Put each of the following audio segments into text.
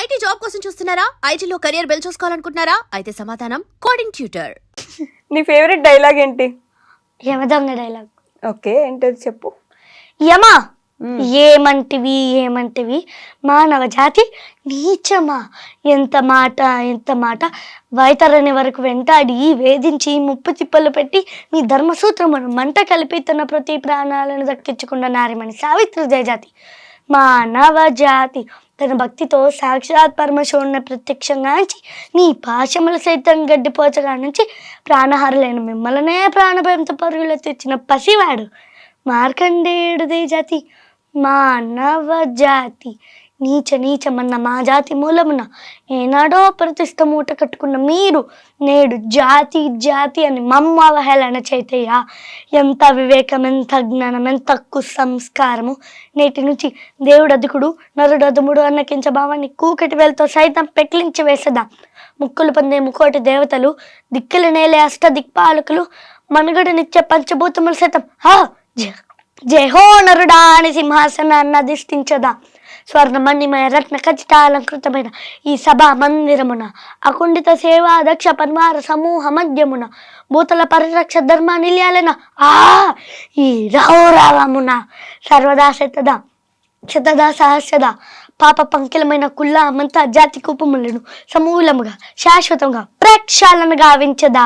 IT job కోసం చూస్తున్నారా? ఐటీలో కెరియర్ బిల్డ్ చూసుకోవాలనుకుంటున్నారా? అయితే సమాధానం కోడింగ్ ట్యూటర్. నీ ఫేవరెట్ డైలాగ్ ఏంటి? యమదొంగ డైలాగ్. ఓకే, ఏంటది చెప్పు. యమా ఏమంటివి మానవ జాతి నీచమా, ఎంత మాట వైతరణి వరకు వెంటాడి వేధించి ముప్పు తిప్పలు పెట్టి మీ ధర్మసూత్రమును మంట కలిపి తన ప్రతి ప్రాణాలను దక్కించుకున్న నారిమణి సావిత్రి జయజాతి. మానవ జాతి తన భక్తితో సాక్షాత్ పరమశివుని ప్రత్యక్షంగా నుంచి నీ పాశములు సైతం గడ్డిపోచగా నుంచి ప్రాణహారులైన మిమ్మల్నే ప్రాణభయంతో పరుగులు తెచ్చిన పసివాడు మార్కండేయుడు జాతి. మానవ జాతి నీచమన్న మా జాతి మూలమున ఏనాడో ప్రతిష్ట మూట కట్టుకున్న మీరు నేడు జాతి అని మమ్మ అవహేళన చేతయ్యా. ఎంత వివేకం, ఎంత జ్ఞానం, ఎంత కుసంస్కారము. నేటి నుంచి దేవుడు అధికుడు నరుడు అదుముడు అన్న కించ భావాన్ని కూకటి వేలతో సైతం పెకిలించి వేసదా. ముక్కులు పొందే ముకోటి దేవతలు, దిక్కులు నేలే అష్ట దిక్పాలకులు, మనుగడనిచ్చే పంచభూతములు సైతం జయహో నరుడా అని సింహాసనాన్ని అధిష్ఠించదా. స్వర్ణమణిమయ రత్న ఖచ్చితాలంకృతమైన ఈ సభా మందిరమున అకుండిత సేవా దక్ష పరివార సమూహ మధ్యమున భూతల పరిరక్ష ధర్మ నిలయాలన ఈ రామున సర్వదా శతదా సహస్రదా పాప పంకిలమైన కుల్లా మంతా జాతి కూపములను సమూలముగా శాశ్వతంగా ప్రక్షాళన గావించదా.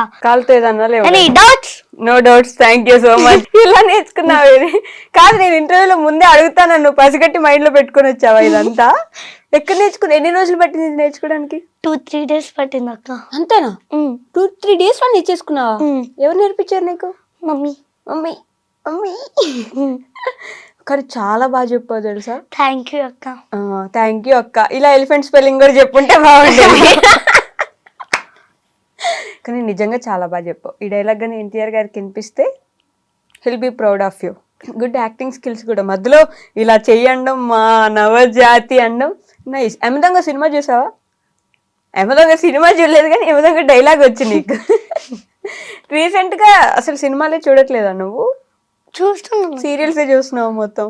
No doubts, thank you so much. ఇలా నేర్చుకున్నావు. కాదు, నేను ఇంటర్వ్యూలో ముందే అడుగుతాను, నువ్వు పసిగట్టి మైండ్ లో పెట్టుకుని వచ్చావా ఇదంతా? ఎక్కడ నేర్చుకున్నా? ఎన్ని రోజులు పట్టింది నేర్చుకోవడానికి? 2-3 days పట్టింది అక్క. అంతేనా? 2-3 days లో నేర్చేసుకున్నావా? ఎవరు నేర్పించారు నీకు? మమ్మీ. కానీ చాలా బాగా చెప్పావు తెలుసా. థ్యాంక్ యూ అక్క. థ్యాంక్ యూ అక్క. ఇలా ఎలిఫెంట్ స్పెల్లింగ్ కూడా చెప్పుంటే బాగుండేది. కానీ నిజంగా చాలా బాగా చెప్పావు. ఈ డైలాగ్ కానీ ఎన్టీఆర్ గారికి వినిపిస్తే he'll be proud of you. Good acting skills కూడా. మధ్యలో ఇలా చెయ్యండం, మా నవజాతి అనడం నైస్. యమదొంగ సినిమా చూసావా? యమదొంగ సినిమా చూడలేదు కానీ యమదొంగ డైలాగ్ వచ్చి నీకు. రీసెంట్గా అసలు సినిమాలే చూడట్లేదా నువ్వు? చూస్తున్నాను. సీరియల్సే చూస్తున్నావు మొత్తం.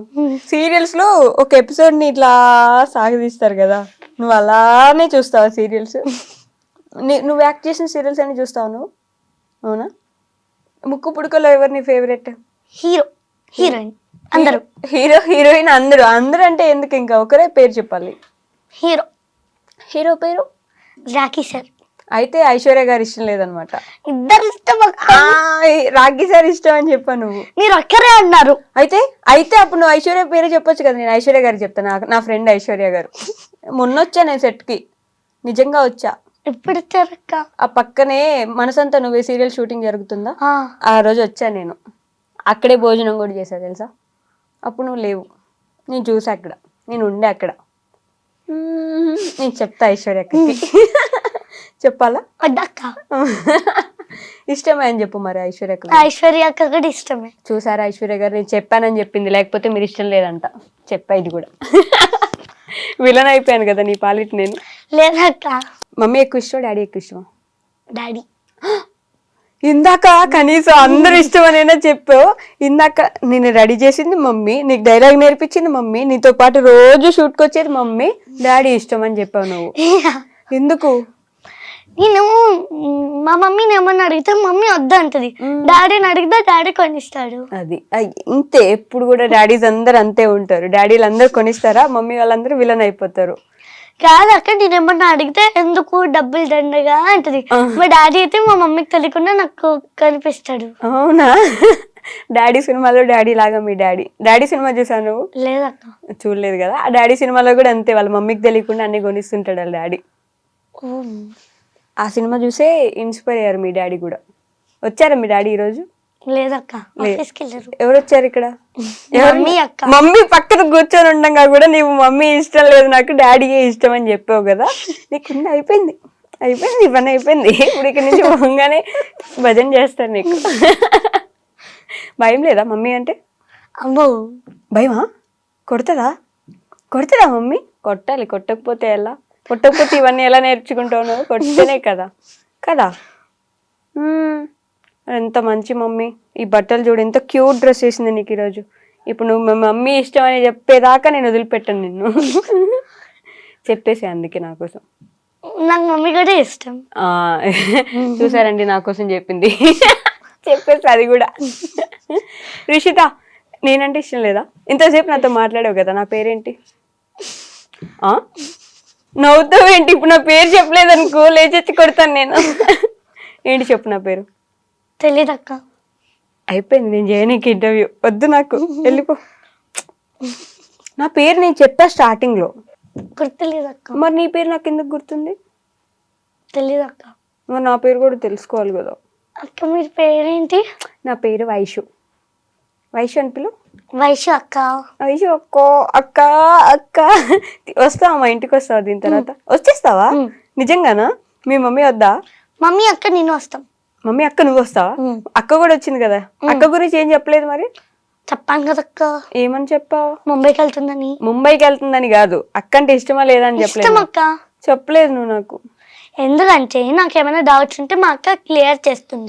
సీరియల్స్ లో ఒక ఎపిసోడ్ ని ఇట్లా సాగదీస్తారు కదా, నువ్వు అలానే చూస్తావా సీరియల్స్? నువ్వు యాక్ట్ చేసిన సీరియల్స్ అని చూస్తావు నువ్వు? అవునా? ముక్కు పుడకలో ఎవరు నీ ఫేవరెట్? హీరోయిన్ అందరూ. హీరోయిన్ అందరూ అంటే ఎందుకు? ఇంకా ఒకరే పేరు చెప్పాలి. హీరో పేరు రాఖీ సార్. అయితే ఐశ్వర్య గారు ఇష్టం లేదనమాట. ఇద్దరు ఇష్టం. రాఖీ సార్ ఇష్టం అని చెప్పా నువ్వు. మీరు ఒక్కరే అన్నారు. అయితే అప్పుడు నువ్వు ఐశ్వర్య పేరే చెప్పొచ్చు కదా. నేను ఐశ్వర్య గారు చెప్తాను. నా ఫ్రెండ్ ఐశ్వర్య గారు. మొన్న వచ్చా నేను సెట్ కి, నిజంగా వచ్చా. ఎప్పుడు వచ్చారక్క? ఆ పక్కనే మనసంతా నువ్వే సీరియల్ షూటింగ్ జరుగుతుందా, ఆ రోజు వచ్చా నేను. అక్కడే భోజనం కూడా చేసా తెలుసా. అప్పుడు నువ్వు లేవు, నేను చూసా అక్కడ, నేను ఉండే అక్కడ. నేను చెప్తా ఐశ్వర్యకి. చెప్పాలా? ఇష్టమే అని చెప్పు మరి. ఐశ్వర్య అక్క కూడా ఇష్టమే. చూసారా ఐశ్వర్య గారు, నేను చెప్పానని చెప్పింది, లేకపోతే మీరు ఇష్టం లేదంట. చెప్పా ఇది కూడా. విలన్ అయిపోయాను కదా నీ పాలిటి నేను. లేదక్క. మమ్మీ ఎక్కువ ఇష్టం, డాడీ ఎక్కువ ఇష్టమా? డాడీ. ఇందాక కనీసం అందరు ఇష్టం అనేనా చెప్పావు. ఇందాక నేను రెడీ చేసింది మమ్మీ, నీకు డైలాగ్ నేర్పించింది మమ్మీ, నీతో పాటు రోజు షూట్కి వచ్చేది మమ్మీ, డాడీ ఇష్టం అని చెప్పావు నువ్వు. ఎందుకు? నేను మా మమ్మీని ఏమన్నా అడిగితే మమ్మీ వద్దంటది, డాడీని అడిగితే డాడీ కొనిస్తాడు. అది ఇంతే. ఎప్పుడు కూడా డాడీస్ అందరు అంతే ఉంటారు. డాడీలు అందరు కొనిస్తారా, మమ్మీ వాళ్ళందరూ విలన్ అయిపోతారు. కాదక్క, నేను ఏమన్నా అడిగితే ఎందుకు డబ్బులు దండగా అంటది. మా డాడీ అయితే మా మమ్మీకి తెలియకుండా నాకు కనిపిస్తాడు. అవునా? డాడీ సినిమాలో డాడీ లాగా మీ డాడీ సినిమా చూసావు నువ్వు? లేదక్క. చూడలేదు కదా. ఆ డాడీ సినిమాలో కూడా అంతే, వాళ్ళ మమ్మీకి తెలియకుండా అన్ని కొనిస్తుంటాడు వాళ్ళ డాడీ. ఆ సినిమా చూసే ఇన్స్పైర్ అయ్యారు మీ డాడీ కూడా. వచ్చారా మీ డాడీ ఈరోజు? లేదక్క. ఎవరు వచ్చారు ఇక్కడ? అక్క. మమ్మీ పక్కన కూర్చొని ఉండగా కూడా నీవు మమ్మీ ఇష్టం లేదు నాకు డాడీయే ఇష్టం అని చెప్పావు కదా. నీకు అయిపోయింది పని అయిపోయింది. ఇప్పుడు ఇక్కడ నుంచి పోగానే భజన చేస్తారు నీకు. భయం లేదా మమ్మీ అంటే? అమ్మో భయమా? కొడతదా మమ్మీ? కొట్టాలి, కొట్టకపోతే ఎలా? కొట్టకపోతే ఇవన్నీ ఎలా నేర్చుకుంటావు నువ్వు? కొట్టితేనే కదా. ఎంత మంచి మమ్మీ. ఈ బట్టలు చూడు, ఎంత క్యూట్ డ్రెస్ వేసింది నీకు ఈరోజు. ఇప్పుడు నువ్వు మమ్మీ ఇష్టం అని చెప్పేదాకా నేను వదిలిపెట్టాను నిన్ను. చెప్పేసి అందుకే నా కోసం. నాకు మమ్మీ కూడా ఇష్టం. ఆ, చూసారండి నా కోసం చెప్పింది. చెప్పేసి అది కూడా. రిషిత, నేనంటే ఇష్టం లేదా? ఇంతసేపు నాతో మాట్లాడావు కదా, నా పేరేంటి? నవ్వుతావు ఏంటి? ఇప్పుడు నా పేరు చెప్పలేదనుకో లేచెత్తి కొడతాను నేను. ఏంటి చెప్పు నా పేరు? తెలీదక్క. అయిపోయింది, నేను చేయనీకి ఇంటర్వ్యూ వద్దు నాకు, వెళ్ళిపో. నా పేరు నేను చెప్పా స్టార్టింగ్ లో. గుర్తులేదక్క. మరి నీ పేరు నాకు ఎందుకు గుర్తుంది? తెలీదక్క. మరి నా పేరు కూడా తెలుసుకోవాలి కదా. అక్క మీ పేరేంటి? నా పేరు వైషు. వైషు అని పిలు. వైషు అక్క. వైషు అక్క. అక్క అక్క వస్తావా? మా ఇంటికి వస్తావా? దీని తర్వాత వచ్చేస్తావా? నిజంగానా? మీ మమ్మీ వద్దా? మమ్మీ అక్క నేను వస్తాం. మమ్మీ అక్క నువ్వు వస్తావా? అక్క కూడా వచ్చింది కదా. అక్క గురించి ఏం చెప్పలేదు మరి? చెప్పాను కదక్క. ఏమని చెప్పావు? ముంబైకి వెళ్తుందని. ముంబైకి వెళ్తుందని కాదు, అక్క అంటే ఇష్టమా లేదా అని ఇష్టం చెప్పలేదు. అక్క. చెప్పలేదు నువ్వు నాకు. ఎందుకంటే నాకేమైనా డౌట్స్ ఉంటే మా అక్క క్లియర్ చేస్తుంది.